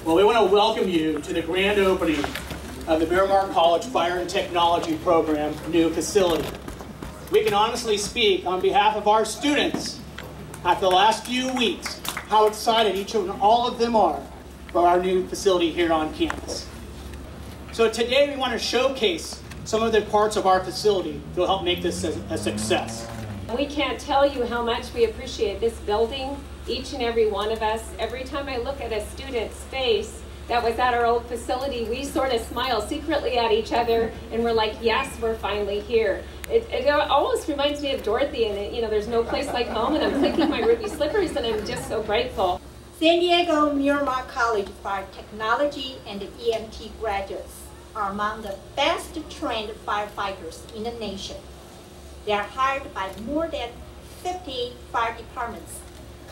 Well, we want to welcome you to the grand opening of the Miramar College Fire and Technology Program new facility. We can honestly speak on behalf of our students after the last few weeks how excited each and all of them are for our new facility here on campus. So today we want to showcase some of the parts of our facility that will help make this a success. We can't tell you how much we appreciate this building, each and every one of us. Every time I look at a student's face that was at our old facility, we sort of smile secretly at each other and we're like, yes, we're finally here. It almost reminds me of Dorothy and there's no place like home, and I'm clicking my ruby slippers and I'm just so grateful. San Diego Miramar College Fire Technology and EMT graduates are among the best trained firefighters in the nation. They are hired by more than 50 fire departments,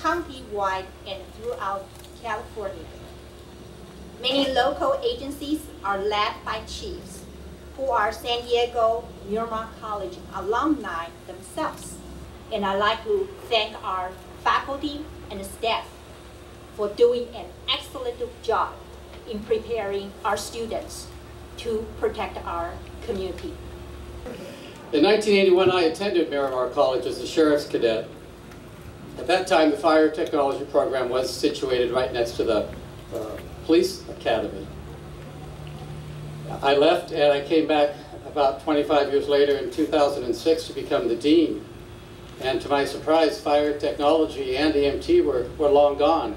county-wide and throughout California. Many local agencies are led by chiefs who are San Diego Miramar College alumni themselves. And I'd like to thank our faculty and staff for doing an excellent job in preparing our students to protect our community. In 1981, I attended Miramar College as a sheriff's cadet. At that time, the fire technology program was situated right next to the police academy. I left and I came back about 25 years later in 2006 to become the dean. And to my surprise, fire technology and EMT were long gone.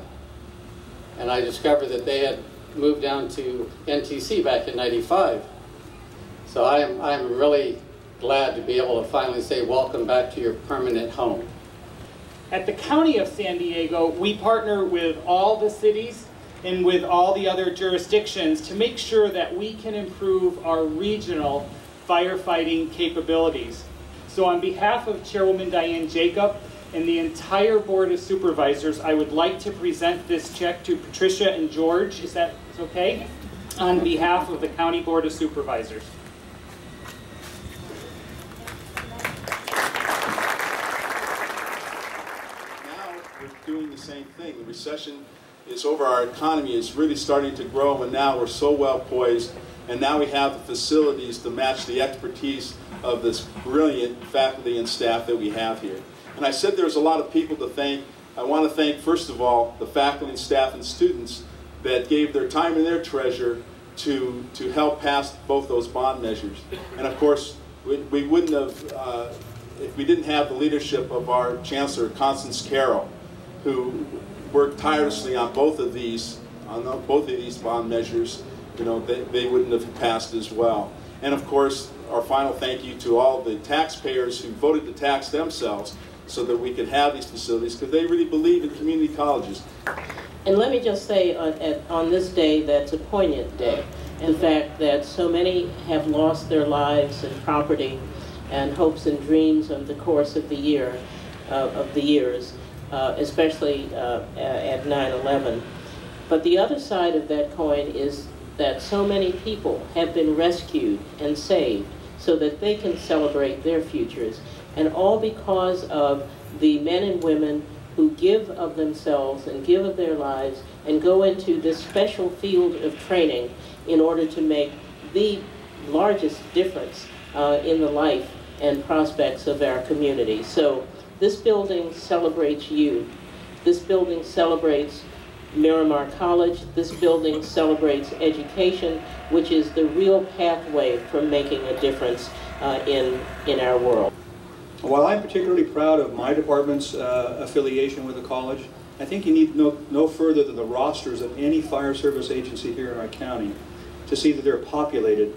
And I discovered that they had moved down to NTC back in '95. So I'm really glad to be able to finally say welcome back to your permanent home. At the County of San Diego, we partner with all the cities and with all the other jurisdictions to make sure that we can improve our regional firefighting capabilities. So on behalf of Chairwoman Diane Jacob and the entire Board of Supervisors, I would like to present this check to Patricia and George, is that okay? On behalf of the County Board of Supervisors. Doing the same thing. The recession is over, our economy is really starting to grow, and now we're so well poised, and now we have the facilities to match the expertise of this brilliant faculty and staff that we have here. And I said there's a lot of people to thank. I want to thank, first of all, the faculty and staff and students that gave their time and their treasure to help pass both those bond measures. And of course, we wouldn't have, if we didn't have the leadership of our Chancellor, Constance Carroll, who worked tirelessly on both of these bond measures, they wouldn't have passed as well. And of course, our final thank you to all the taxpayers who voted to tax themselves so that we could have these facilities, because they really believe in community colleges. And let me just say on this day, that's a poignant day. In fact, that so many have lost their lives and property and hopes and dreams over the course of the years, especially at 9/11. But the other side of that coin is that so many people have been rescued and saved so that they can celebrate their futures, and all because of the men and women who give of themselves and give of their lives and go into this special field of training in order to make the largest difference in the life and prospects of our community. So this building celebrates you. This building celebrates Miramar College. This building celebrates education, which is the real pathway for making a difference in our world. While I'm particularly proud of my department's affiliation with the college, I think you need no further than the rosters of any fire service agency here in our county to see that they're populated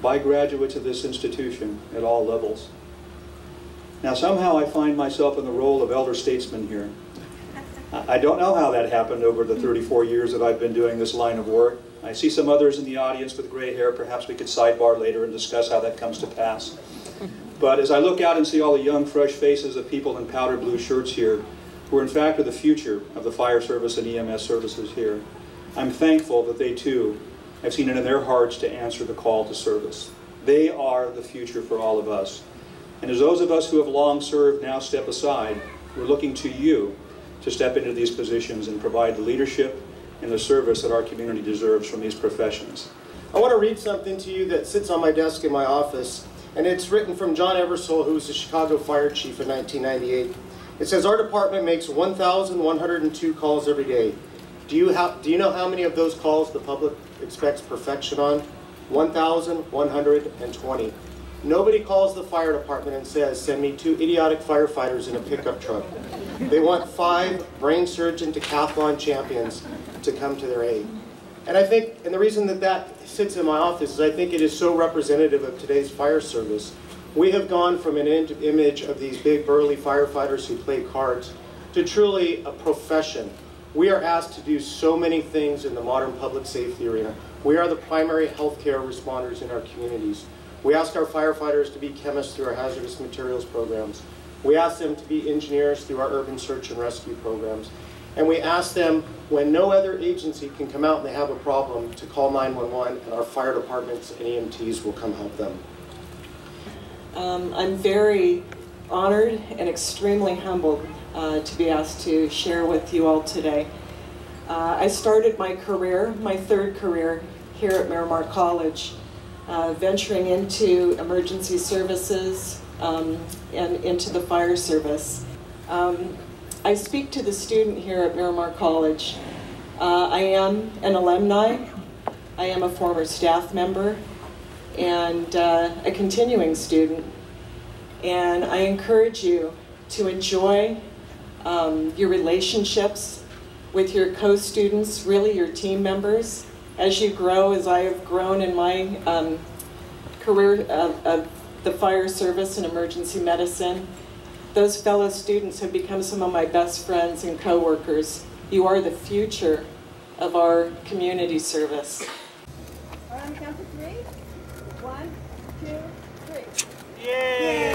by graduates of this institution at all levels. Now somehow I find myself in the role of elder statesman here. I don't know how that happened over the 34 years that I've been doing this line of work. I see some others in the audience with gray hair. Perhaps we could sidebar later and discuss how that comes to pass. But as I look out and see all the young, fresh faces of people in powder blue shirts here, who are in fact are the future of the fire service and EMS services here, I'm thankful that they too have seen it in their hearts to answer the call to service. They are the future for all of us. And as those of us who have long served now step aside, we're looking to you to step into these positions and provide the leadership and the service that our community deserves from these professions. I want to read something to you that sits on my desk in my office, and it's written from John Eversole, who was the Chicago Fire Chief in 1998. It says, "Our department makes 1,102 calls every day. Do you know how many of those calls the public expects perfection on? 1,120. Nobody calls the fire department and says, send me 2 idiotic firefighters in a pickup truck. They want 5 brain surgeon decathlon champions to come to their aid." And I think, and the reason that that sits in my office is I think it is so representative of today's fire service. We have gone from an image of these big burly firefighters who play cards to truly a profession. We are asked to do so many things in the modern public safety arena. We are the primary healthcare responders in our communities. We ask our firefighters to be chemists through our hazardous materials programs. We ask them to be engineers through our urban search and rescue programs. And we ask them, when no other agency can come out and they have a problem, to call 911, and our fire departments and EMTs will come help them. I'm very honored and extremely humbled to be asked to share with you all today. I started my career, my 3rd career, here at Miramar College, venturing into emergency services and into the fire service. I speak to the student here at Miramar College. I am an alumni, I am a former staff member, and a continuing student. And I encourage you to enjoy your relationships with your co-students, really your team members, as you grow, as I have grown in my career of the fire service and emergency medicine. Those fellow students have become some of my best friends and co-workers. You are the future of our community service. All right, on the count of 3. 1, 2, 3. Yay!